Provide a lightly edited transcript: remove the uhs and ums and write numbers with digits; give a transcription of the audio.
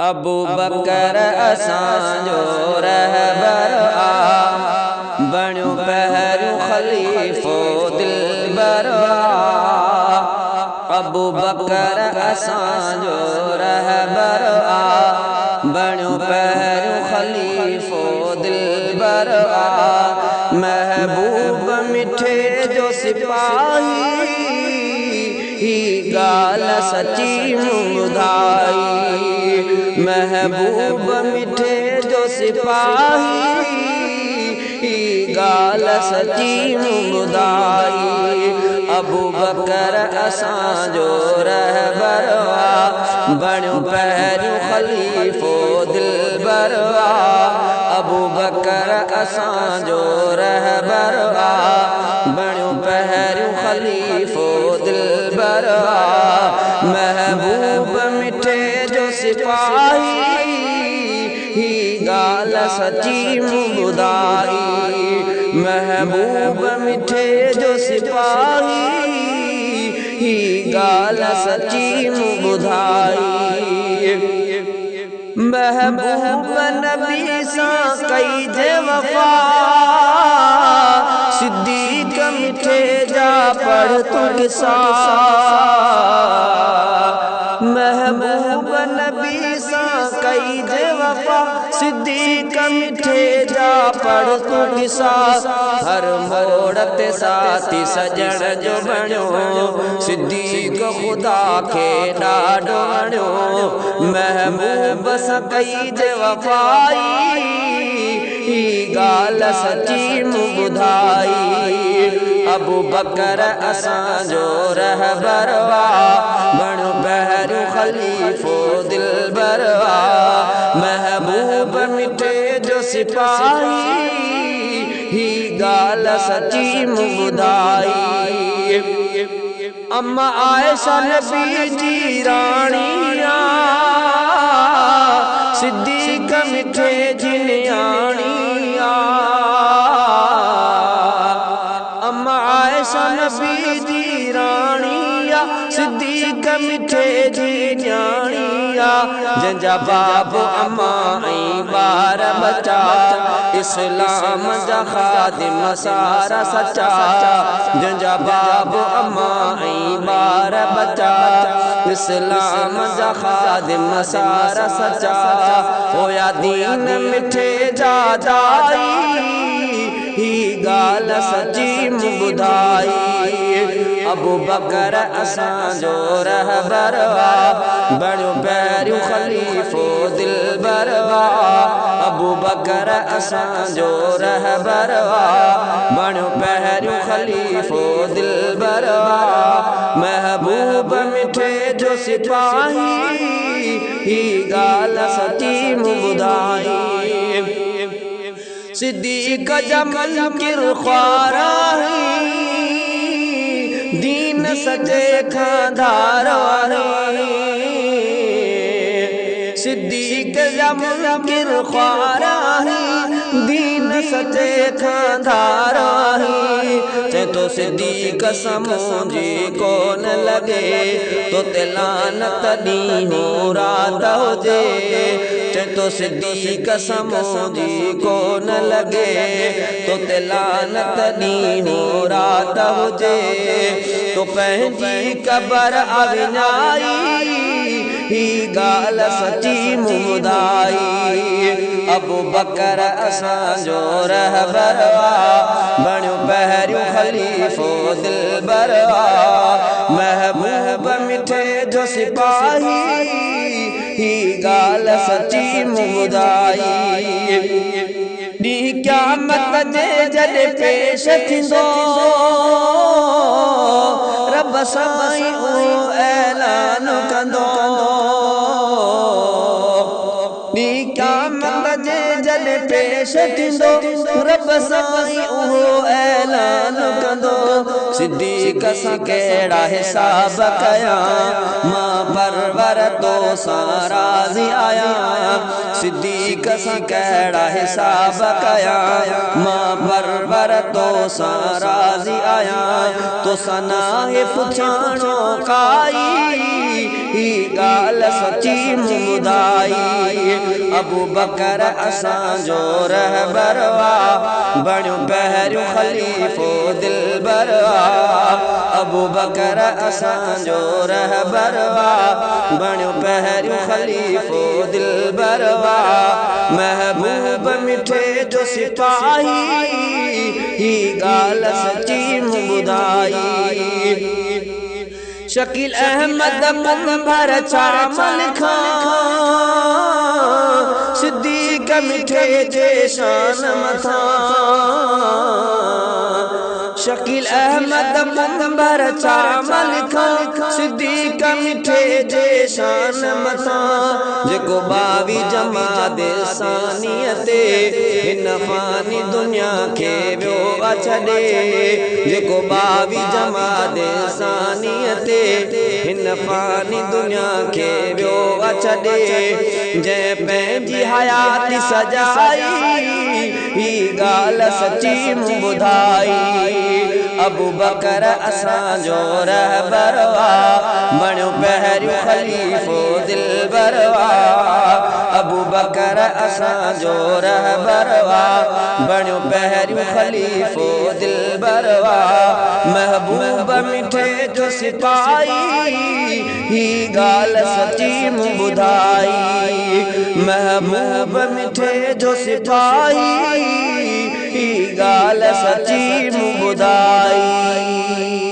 अबू बकर असांजो रहबर आ, बणियो पहिरियों खलीफ़ो दिलबर आ। अबू बकर असांजो रहबर आ, बणियो पहिरियों खलीफ़ो दिलबर आ। महबूब मिठे जो सिपाही, ही गाल सची ॿुधाई। महबूब मिठे जो सिपाही, ही गाल सची ॿुधाई। अबू बकर असांजो रहबर आ, बणियो पहिरियों खलीफ़ो दिलबर आ। अबू बकर असांजो रहबर आ, बणियो पहिरियों खलीफ़ो दिलबर आ। महबूब मिठे जो सिपाही, ही गाल सची ॿुधाई। महबूब मिठे जो सिपाही, ही गाल सची ॿुधाई। महबूब नबी सां कई जे वफ़ा, सिद्दीक़ मिठे जा पढ़ तू किसा। महबूब नबी सां कई जे वफ़ा, सिद्दीक़ मिठे जा पढ़ तू किसा। हर मोड़ ते साथी सजण जो बणियो, सिद्दीक़ ख़ुदा खे ॾाढो वणियो। महबूब सां कई जे वफ़ाई, ही गाल सची ॿुधाई। अबू बकर असांजो रहबर आ, बणियो पहिरियों खलीफ़ो दिलबर आ। महबूब मिठे जो सिपाही, ही गाल सची ॿुधाई। अम्मा आयशा नबी जी राणिया, सिद्दीक़ मिठे जी न्याणिया। अम्मा आयशा नबी जी राणिया, सिद्दीक़ मिठे जी न्याणिया। जंहिंजा बाब अम्मा ऐं ॿार बचा, इस्लाम जा ख़ादिम सारा सचा। जंहिंजा बाब अम्मा ऐं ॿार बचा, इस्लाम जा ख़ादिम सारा सचा। होया दीन मिठे जा दाई, ही गाल सची ॿुधाई। अबू बकर असांजो रहबर आ, बणियो पहिरियों खलीफ़ो दिलबर आ। अबू बकर असांजो रहबर आ, बणियो पहिरियों खलीफ़ो दिलबर आ। महबूब मिठे जो सिपाही, ही गाल सची ॿुधाई। सिद्दीक़ जा मुनकिर ख़्वार, दीन सचे खां धार। सिद्दीक़ जा मुनकिर ख़्वार, दीन सचे खां धार। चए तो सिद्दीक़ सां मुंहिंजी कोन लॻे, तो ते लानत ॾींहुं रात हुजे। चए तो सिद्दीक़ सां मुंहिंजी कोन लॻे, तो ते लानत ॾींहुं रात हुजे। तो पंहिंजी क़बर अविञाई, ही गाल सची ॿुधाई। अबू बकर असांजो रहबर आ, बणियो पहिरियों खलीफ़ो दिलबर आ। महबूब मिठे जो सिपाही, ही गाल सची ॿुधाई। ॾींहुं क़यामत जे जॾहिं पेश थींदो, रब साईं उहो ऐलान कंदो। ॾींहुं क़यामत जे जॾहिं पेश थींदो, रब साईं उहो ऐलान कंदो। सिद्दीक़ सां कहिड़ा हिसाब कयां, मां परवर तो सां राज़ी आहियां। सिद्दीक़ सां कहिड़ा हिसाब कयां, मां परवर तो सां राज़ी आहियां। तो सनाहे पुछाणो काई, ही गाल सची ॿुधाई। अबू बकर असांजो रहबरवा बणियो पहिरियों खलीफ़ो दिलबरवा अबू बकर असांजो रहबरवा बणियो पहिरियों खलीफ़ो दिलबरवा महबूब मिठे जो सिपाही ही ॻाल्हि सची मूं ॿुधाई शकील अहमद कुंभर चामल खां सिद्दीक़ मिठे जे शान मथां शकील अहमद कुंभर चामल खां सिद्दीक़ मिठे जे शान मथां जेको 22 जमात सानिय ते हिन फ़ानी दुनिया खे वियो छॾे जेको 22 जमात सानिय ते हिन फ़ानी दुनिया के वियो छॾे जंहिं पंहिंजी हयाती सजाई ही ॻाल्हि सची मूं ॿुधाई अबू बकर असांजो रहबरवा बणियो पहिरियों खलीफ़ो दिलबरवा अबू बकर असांजो रहबरवा बणियो पहिरियों खलीफ़ो दिलबरवा महबूब मिठे जो सिपाही ही ॻाल्हि सची मूं ॿुधाई महबूब मिठे जो सिपाही ही ॻाल्हि सची मूं ॿुधाई।